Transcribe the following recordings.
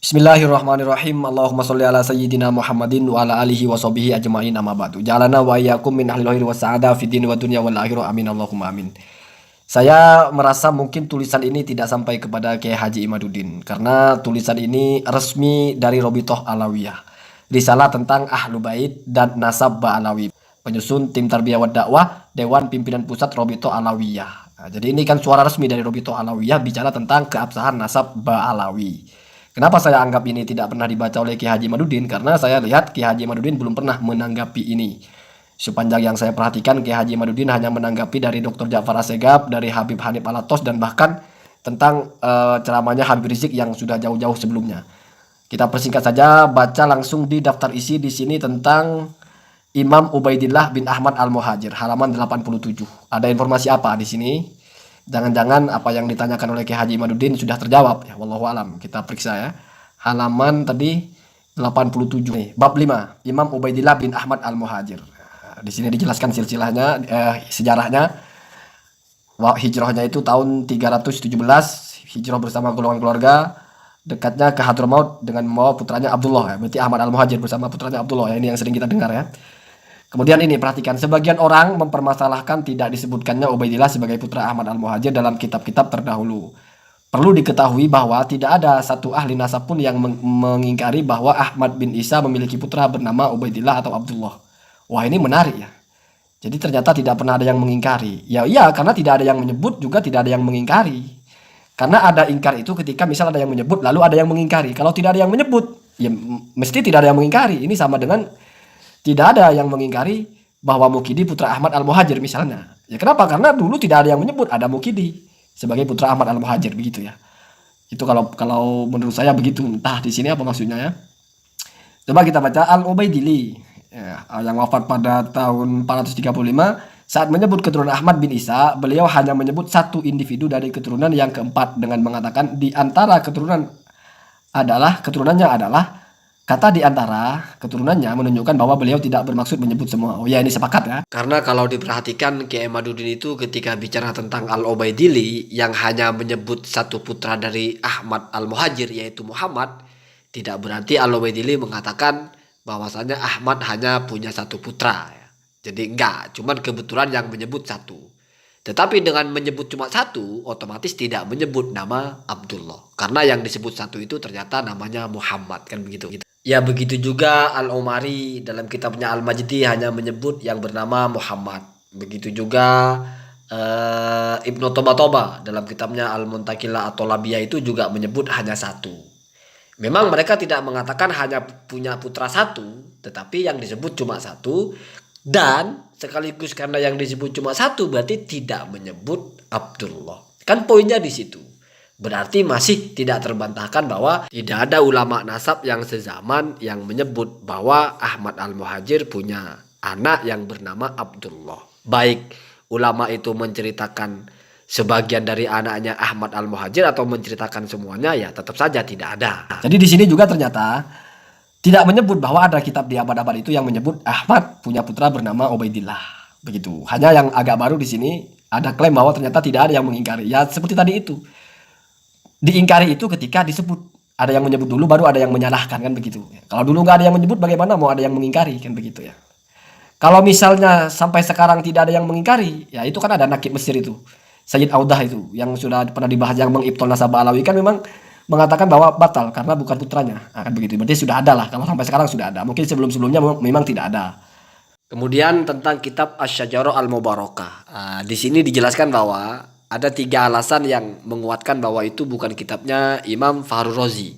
Bismillahirrahmanirrahim. Allahumma sholli ala sayyidina Muhammadin wa ala alihi wa sahbihi ajma'in amma ba'du. Jalana wa iyyakum min ahlil khairi wa sa'ada fid dini wa dunya wal akhirah. Amin Allahumma amin. Saya merasa mungkin tulisan ini tidak sampai kepada Kiai Haji Imaduddin karena tulisan ini resmi dari Robitoh Alawiyah. Risalah tentang Ahlu Bait dan Nasab Ba'alawi. Penyusun tim tarbiyah wa dakwah Dewan Pimpinan Pusat Robitoh Alawiyah. Nah, jadi ini kan suara resmi dari Robitoh Alawiyah bicara tentang keabsahan nasab Ba'alawi. Kenapa saya anggap ini tidak pernah dibaca oleh Ki Haji Imaduddin? Karena saya lihat Ki Haji Imaduddin belum pernah menanggapi ini. Sepanjang yang saya perhatikan, Ki Haji Imaduddin hanya menanggapi dari Dr. Ja'far Assegaf, dari Habib Hanif Alatos, dan bahkan tentang ceramahnya Habib Rizik yang sudah jauh-jauh sebelumnya. Kita persingkat saja, baca langsung di daftar isi di sini tentang Imam Ubaidillah bin Ahmad Al-Muhajir, halaman 87. Ada informasi apa di sini? Jangan-jangan apa yang ditanyakan oleh Ki Haji Imaduddin sudah terjawab ya, wallahu alam. Kita periksa ya. Halaman tadi 87 nih, bab 5, Imam Ubaidillah bin Ahmad Al-Muhajir. Di sini dijelaskan silsilahnya, sejarahnya. Hijrahnya itu tahun 317, hijrah bersama golongan keluarga, dekatnya ke Hadramaut dengan membawa putranya Abdullah ya. Berarti Ahmad Al-Muhajir bersama putranya Abdullah ya, ini yang sering kita dengar ya. Kemudian ini perhatikan, sebagian orang mempermasalahkan tidak disebutkannya Ubaidillah sebagai putra Ahmad Al-Muhajir dalam kitab-kitab terdahulu. Perlu diketahui bahwa tidak ada satu ahli nasab pun yang mengingkari bahwa Ahmad bin Isa memiliki putra bernama Ubaidillah atau Abdullah. Wah, ini menarik ya. Jadi ternyata tidak pernah ada yang mengingkari. Ya iya, karena tidak ada yang menyebut juga tidak ada yang mengingkari. Karena ada ingkar itu ketika misal ada yang menyebut lalu ada yang mengingkari. Kalau tidak ada yang menyebut, ya mesti tidak ada yang mengingkari. Ini sama dengan tidak ada yang mengingkari bahwa Mukidi putra Ahmad Al-Muhajir misalnya. Ya kenapa? Karena dulu tidak ada yang menyebut ada Mukidi sebagai putra Ahmad Al-Muhajir begitu ya. Itu kalau menurut saya begitu. Entah di sini apa maksudnya ya. Coba kita baca Al-Ubaidili ya, yang wafat pada tahun 435. Saat menyebut keturunan Ahmad bin Isa, beliau hanya menyebut satu individu dari keturunan yang keempat dengan mengatakan di antara keturunannya adalah. Kata di antara keturunannya menunjukkan bahwa beliau tidak bermaksud menyebut semua. Oh ya, ini sepakat ya. Karena kalau diperhatikan Kiai Imaduddin itu ketika bicara tentang Al-Ubaidili yang hanya menyebut satu putra dari Ahmad Al-Muhajir yaitu Muhammad, tidak berarti Al-Ubaidili mengatakan bahwasanya Ahmad hanya punya satu putra ya. Jadi enggak, cuman kebetulan yang menyebut satu. Tetapi dengan menyebut cuma satu, otomatis tidak menyebut nama Abdullah. Karena yang disebut satu itu ternyata namanya Muhammad, kan begitu. Ya begitu juga Al-Umari dalam kitabnya Al-Majdi hanya menyebut yang bernama Muhammad. Begitu juga Ibnu Toba dalam kitabnya Al-Muntakila atau Labiyah itu juga menyebut hanya satu. Memang mereka tidak mengatakan hanya punya putra satu, tetapi yang disebut cuma satu. Dan sekaligus karena yang disebut cuma satu berarti tidak menyebut Abdullah. Kan poinnya di situ. Berarti masih tidak terbantahkan bahwa tidak ada ulama nasab yang sezaman yang menyebut bahwa Ahmad Al-Muhajir punya anak yang bernama Abdullah. Baik ulama itu menceritakan sebagian dari anaknya Ahmad Al-Muhajir atau menceritakan semuanya, ya tetap saja tidak ada. Jadi di sini juga ternyata tidak menyebut bahwa ada kitab di abad-abad itu yang menyebut Ahmad punya putra bernama Ubaidillah. Begitu. Hanya yang agak baru di sini ada klaim bahwa ternyata tidak ada yang mengingkari. Ya seperti tadi itu. Diingkari itu ketika disebut. Ada yang menyebut dulu baru ada yang menyalahkan, kan begitu. Kalau dulu nggak ada yang menyebut bagaimana mau ada yang mengingkari, kan begitu ya. Kalau misalnya sampai sekarang tidak ada yang mengingkari, ya itu kan ada nakib Mesir itu. Sayyid Audah itu yang sudah pernah dibahas yang mengibtol nasab Alawi kan memang mengatakan bahwa batal karena bukan putranya. Nah, kan begitu. Berarti sudah ada lah. Kalau sampai sekarang sudah ada. Mungkin sebelum-sebelumnya memang tidak ada. Kemudian tentang kitab Asy-Syajarah Al-Mubarakah. Di sini dijelaskan bahwa ada 3 alasan yang menguatkan bahwa itu bukan kitabnya Imam Fahru Razi.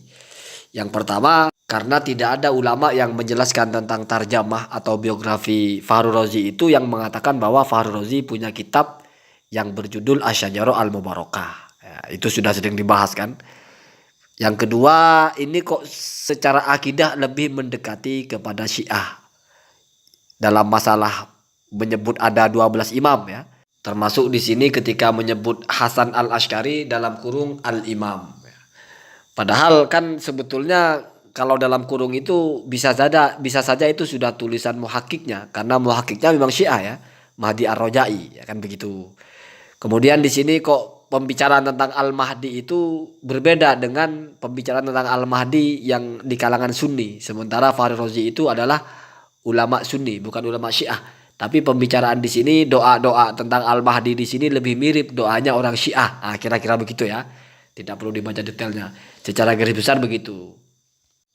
Yang pertama, karena tidak ada ulama yang menjelaskan tentang tarjamah atau biografi Fahru Razi itu yang mengatakan bahwa Fahru Razi punya kitab yang berjudul Asy-Syajarah Al-Mubarakah. Ya, itu sudah sering dibahas kan. Yang kedua, ini kok secara akidah lebih mendekati kepada Syiah. Dalam masalah menyebut ada 12 imam ya. Termasuk di sini ketika menyebut Hasan Al-Asy'ari dalam kurung Al-Imam. Padahal kan sebetulnya kalau dalam kurung itu bisa saja itu sudah tulisan muhakkiknya karena muhakkiknya memang Syiah ya, Mahdi Ar-Raja'i ya kan begitu. Kemudian di sini kok pembicaraan tentang Al-Mahdi itu berbeda dengan pembicaraan tentang Al-Mahdi yang di kalangan Sunni. Sementara Fahri Razi itu adalah ulama Sunni, bukan ulama Syiah. Tapi pembicaraan di sini, doa-doa tentang Al-Mahdi di sini lebih mirip doanya orang Syiah. Nah, kira-kira begitu ya. Tidak perlu dibaca detailnya. Secara garis besar begitu.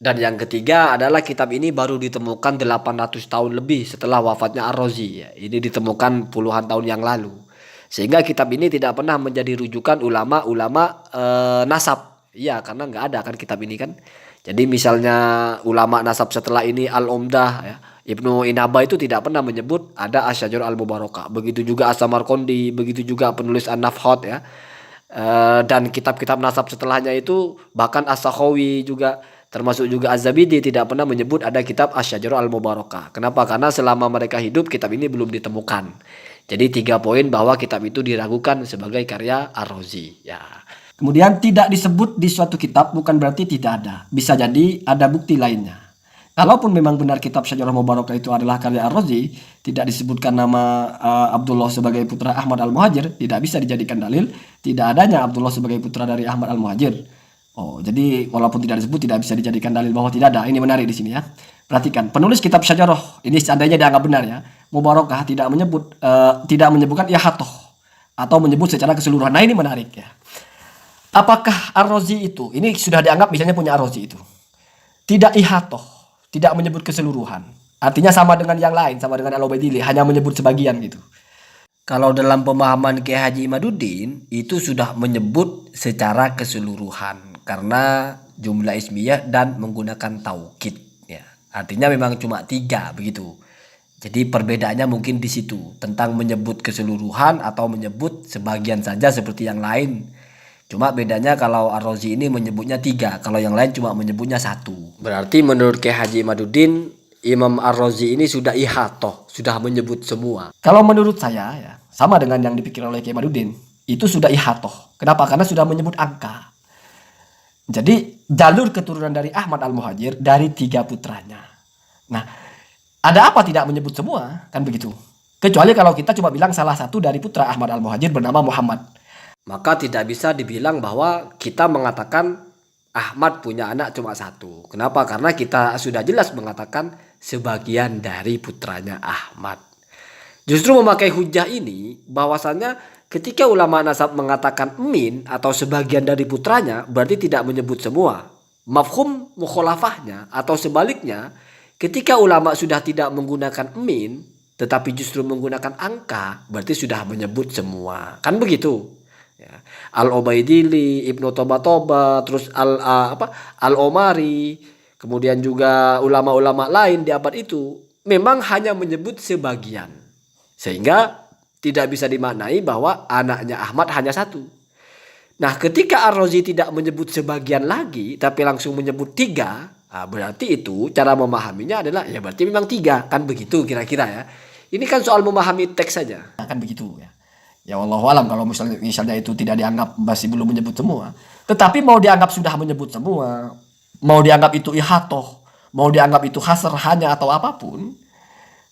Dan yang ketiga adalah kitab ini baru ditemukan 800 tahun lebih setelah wafatnya Ar-Razi. Ya. Ini ditemukan puluhan tahun yang lalu. Sehingga kitab ini tidak pernah menjadi rujukan ulama-ulama nasab. Iya, karena nggak ada kan kitab ini kan. Jadi misalnya ulama nasab setelah ini Al-Umdah, ya, Ibnu Inaba itu tidak pernah menyebut ada Asy-Syajarah Al-Mubarakah. Begitu juga As-Samarqandi, begitu juga penulis An-Nafhat ya. Dan kitab-kitab nasab setelahnya itu bahkan As-Sakhawi juga termasuk juga Az-Zabidi tidak pernah menyebut ada kitab Asy-Syajarah Al-Mubarakah. Kenapa? Karena selama mereka hidup kitab ini belum ditemukan. Jadi 3 poin bahwa kitab itu diragukan sebagai karya Ar-Razi. Ya. Kemudian tidak disebut di suatu kitab bukan berarti tidak ada. Bisa jadi ada bukti lainnya. Kalaupun memang benar kitab Syajarah Mubarakah itu adalah karya Ar-Razi, tidak disebutkan nama Abdullah sebagai putra Ahmad Al-Muhajir, tidak bisa dijadikan dalil tidak adanya Abdullah sebagai putra dari Ahmad Al-Muhajir. Oh, jadi walaupun tidak disebut tidak bisa dijadikan dalil bahwa tidak ada. Ini menarik di sini ya. Perhatikan, penulis kitab Syajarah ini seandainya dianggap benar ya, Mubarakah tidak menyebutkan ihatoh atau menyebut secara keseluruhan. Nah, ini menarik ya. Apakah Ar-Razi itu, ini sudah dianggap misalnya punya Ar-Razi itu, tidak ihatoh, tidak menyebut keseluruhan. Artinya sama dengan yang lain, sama dengan Al-Ubaidillah, hanya menyebut sebagian gitu. Kalau dalam pemahaman Kiai Haji Imaduddin, itu sudah menyebut secara keseluruhan. Karena jumlah ismiyah dan menggunakan taukid. Ya. Artinya memang cuma 3 begitu. Jadi perbedaannya mungkin di situ. Tentang menyebut keseluruhan atau menyebut sebagian saja seperti yang lain. Cuma bedanya kalau Ar-Razi ini menyebutnya 3, kalau yang lain cuma menyebutnya 1. Berarti menurut Kiai Haji Imaduddin, Imam Ar-Razi ini sudah ihatoh, sudah menyebut semua. Kalau menurut saya ya, sama dengan yang dipikir oleh Kiai Imaduddin, itu sudah ihatoh. Kenapa? Karena sudah menyebut angka. Jadi jalur keturunan dari Ahmad Al-Muhajir dari 3 putranya. Nah, ada apa tidak menyebut semua? Kan begitu. Kecuali kalau kita cuma bilang salah satu dari putra Ahmad Al-Muhajir bernama Muhammad. Maka tidak bisa dibilang bahwa kita mengatakan Ahmad punya anak cuma 1. Kenapa? Karena kita sudah jelas mengatakan sebagian dari putranya Ahmad. Justru memakai hujah ini bahwasannya ketika ulama nasab mengatakan min atau sebagian dari putranya berarti tidak menyebut semua. Mafhum mukhalafahnya atau sebaliknya ketika ulama sudah tidak menggunakan min tetapi justru menggunakan angka berarti sudah menyebut semua. Kan begitu. Ya. Al-Ubaidillah, Ibnu Toba, terus Al-Omari, kemudian juga ulama-ulama lain di abad itu memang hanya menyebut sebagian. Sehingga tidak bisa dimaknai bahwa anaknya Ahmad hanya 1. Nah, ketika Ar-Razi tidak menyebut sebagian lagi tapi langsung menyebut 3, berarti itu cara memahaminya adalah ya berarti memang 3, kan begitu kira-kira ya. Ini kan soal memahami teks saja. Kan begitu ya. Ya wallahu alam kalau misalnya itu tidak dianggap masih belum menyebut semua. Tetapi mau dianggap sudah menyebut semua, mau dianggap itu ihatoh, mau dianggap itu hasr hanya atau apapun,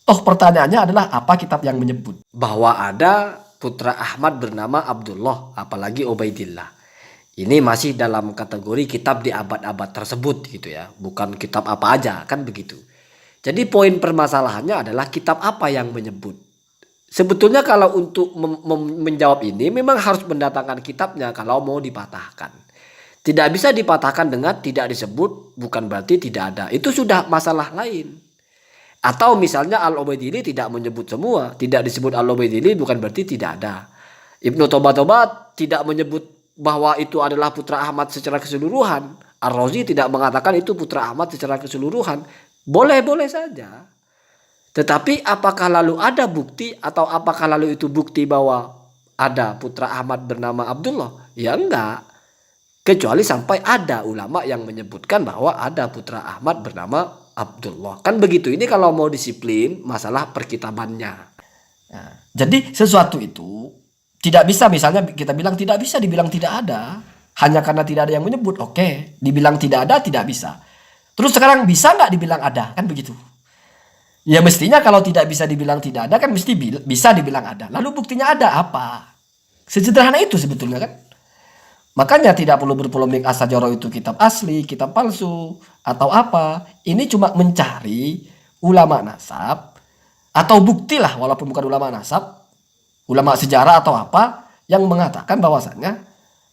toh pertanyaannya adalah apa kitab yang menyebut bahwa ada putra Ahmad bernama Abdullah, apalagi Ubaidillah. Ini masih dalam kategori kitab di abad-abad tersebut gitu ya, bukan kitab apa aja, kan begitu. Jadi poin permasalahannya adalah kitab apa yang menyebut. Sebetulnya kalau untuk menjawab ini memang harus mendatangkan kitabnya kalau mau dipatahkan. Tidak bisa dipatahkan dengan tidak disebut bukan berarti tidak ada. Itu sudah masalah lain. Atau misalnya Al-Ubaidillah tidak menyebut semua. Tidak disebut Al-Ubaidillah bukan berarti tidak ada. Ibnu Toba tidak menyebut bahwa itu adalah putra Ahmad secara keseluruhan. Ar-Razi tidak mengatakan itu putra Ahmad secara keseluruhan. Boleh-boleh saja. Tetapi apakah lalu ada bukti atau apakah lalu itu bukti bahwa ada putra Ahmad bernama Abdullah? Ya enggak. Kecuali sampai ada ulama yang menyebutkan bahwa ada putra Ahmad bernama Abdullah. Kan begitu. Ini kalau mau disiplin masalah perkitabannya. Nah, jadi sesuatu itu tidak bisa misalnya kita bilang tidak bisa dibilang tidak ada. Hanya karena tidak ada yang menyebut. Oke. Dibilang tidak ada tidak bisa. Terus sekarang bisa nggak dibilang ada? Kan begitu. Ya mestinya kalau tidak bisa dibilang tidak ada kan mesti bisa dibilang ada. Lalu buktinya ada apa? Sesederhana itu sebetulnya kan. Makanya tidak perlu berpolemik As-Sajarah itu kitab asli, kitab palsu, atau apa. Ini cuma mencari ulama nasab, atau bukti lah walaupun bukan ulama nasab, ulama sejarah atau apa, yang mengatakan bahwasannya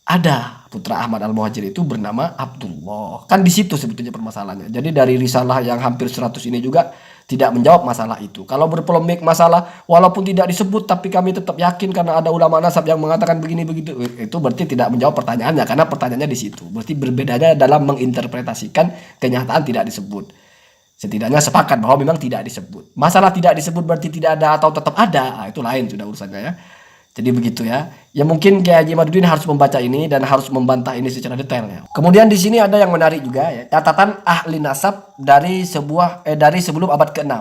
ada putra Ahmad Al-Muhajir itu bernama Abdullah. Kan di situ sebetulnya permasalahannya. Jadi dari risalah yang hampir 100 ini juga tidak menjawab masalah itu. Kalau berpolemik masalah walaupun tidak disebut tapi kami tetap yakin karena ada ulama nasab yang mengatakan begini begitu, itu berarti tidak menjawab pertanyaannya karena pertanyaannya di situ. Berarti berbedanya dalam menginterpretasikan kenyataan tidak disebut. Setidaknya sepakat bahwa memang tidak disebut. Masalah tidak disebut berarti tidak ada atau tetap ada, itu lain sudah urusannya ya. Jadi begitu ya. Ya mungkin Kiai Haji Imaduddin harus membaca ini dan harus membantah ini secara detail ya. Kemudian di sini ada yang menarik juga ya. Catatan ahli nasab dari dari sebelum abad ke-6.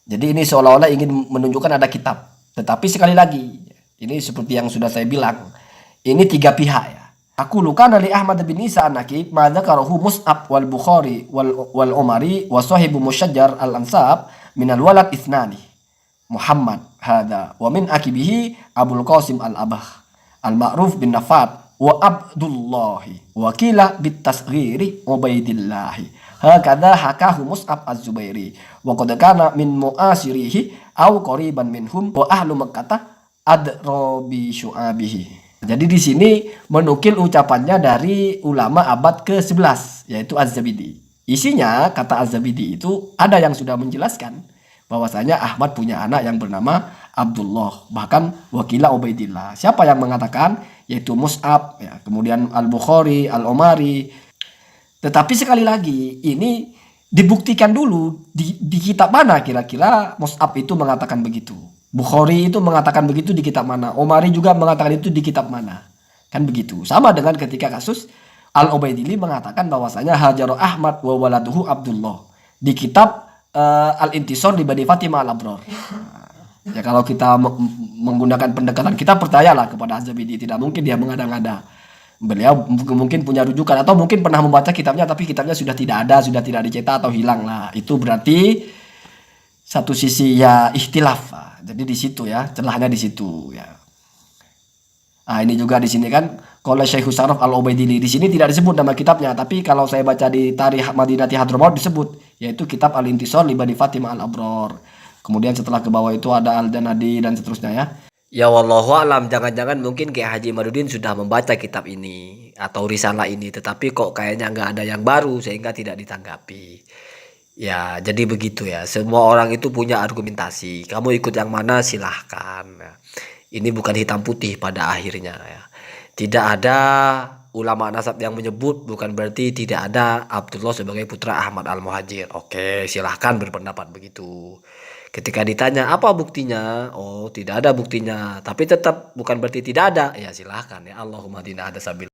Jadi ini seolah-olah ingin menunjukkan ada kitab. Tetapi sekali lagi, ini seperti yang sudah saya bilang, ini tiga pihak ya. Aku luka dari Ahmad bin Isa an-Nakib ma dzakarahu Mus'ab wal Bukhari wal Umari wa sahibu Musyajjar al-Ansab minal walad ithnani. Muhammad hada wa min akibihi Abul Qasim al-Abah al-Ma'ruf bin Nafat wa Abdullahi wa kila bit tasghiri Ubaidillahi hakadha hakahu Mus'ab az-Zubairi wa qad kana min mu'asirihi aw qariban minhum wa ahlu Makkah adrobi syu'abihi. Jadi di sini menukil ucapannya dari ulama abad ke-11 yaitu Az-Zabidi. Isinya kata Az-Zabidi itu ada yang sudah menjelaskan bahwasanya Ahmad punya anak yang bernama Abdullah, bahkan wakila Ubaidillah. Siapa yang mengatakan? Yaitu Mus'ab, ya, kemudian Al-Bukhari, Al-Umari. Tetapi sekali lagi, ini dibuktikan dulu di kitab mana kira-kira Mus'ab itu mengatakan begitu. Bukhari itu mengatakan begitu di kitab mana. Umari juga mengatakan itu di kitab mana. Kan begitu. Sama dengan ketika kasus Al-Ubaidillah mengatakan bahwasanya Hajar Ahmad wa waladuhu Abdullah. Di kitab Al-Intisar di Bani Fatimah Al-Abror. Ya kalau kita menggunakan pendekatan kita percayalah kepada Az-Zabidi, tidak mungkin dia mengada-ngada. Beliau mungkin punya rujukan atau mungkin pernah membaca kitabnya tapi kitabnya sudah tidak ada, sudah tidak dicetak atau hilang lah. Itu berarti satu sisi ya ikhtilaf. Jadi di situ ya, celahnya di situ ya. Nah, ini juga di sini kan kalau Syekh Husaraf Al-Ubaidili di sini tidak disebut nama kitabnya, tapi kalau saya baca di Tarikh Madinati Hadramaut disebut, yaitu kitab Al-Intisar li Bani Fatimah Al-Abror. Kemudian setelah ke bawah itu ada Al-Janadi dan seterusnya ya. Ya wallahu alam, jangan-jangan mungkin Kiai Haji Imaduddin sudah membaca kitab ini atau risalah ini, tetapi kok kayaknya nggak ada yang baru sehingga tidak ditanggapi. Ya, jadi begitu ya. Semua orang itu punya argumentasi. Kamu ikut yang mana silahkan. Ya. Ini bukan hitam putih pada akhirnya ya. Tidak ada ulama nasab yang menyebut bukan berarti tidak ada Abdullah sebagai putra Ahmad Al-Muhajir. Oke, silahkan berpendapat begitu. Ketika ditanya apa buktinya? Oh, tidak ada buktinya. Tapi tetap bukan berarti tidak ada. Ya silahkan ya. Allahumma dina ada sabil.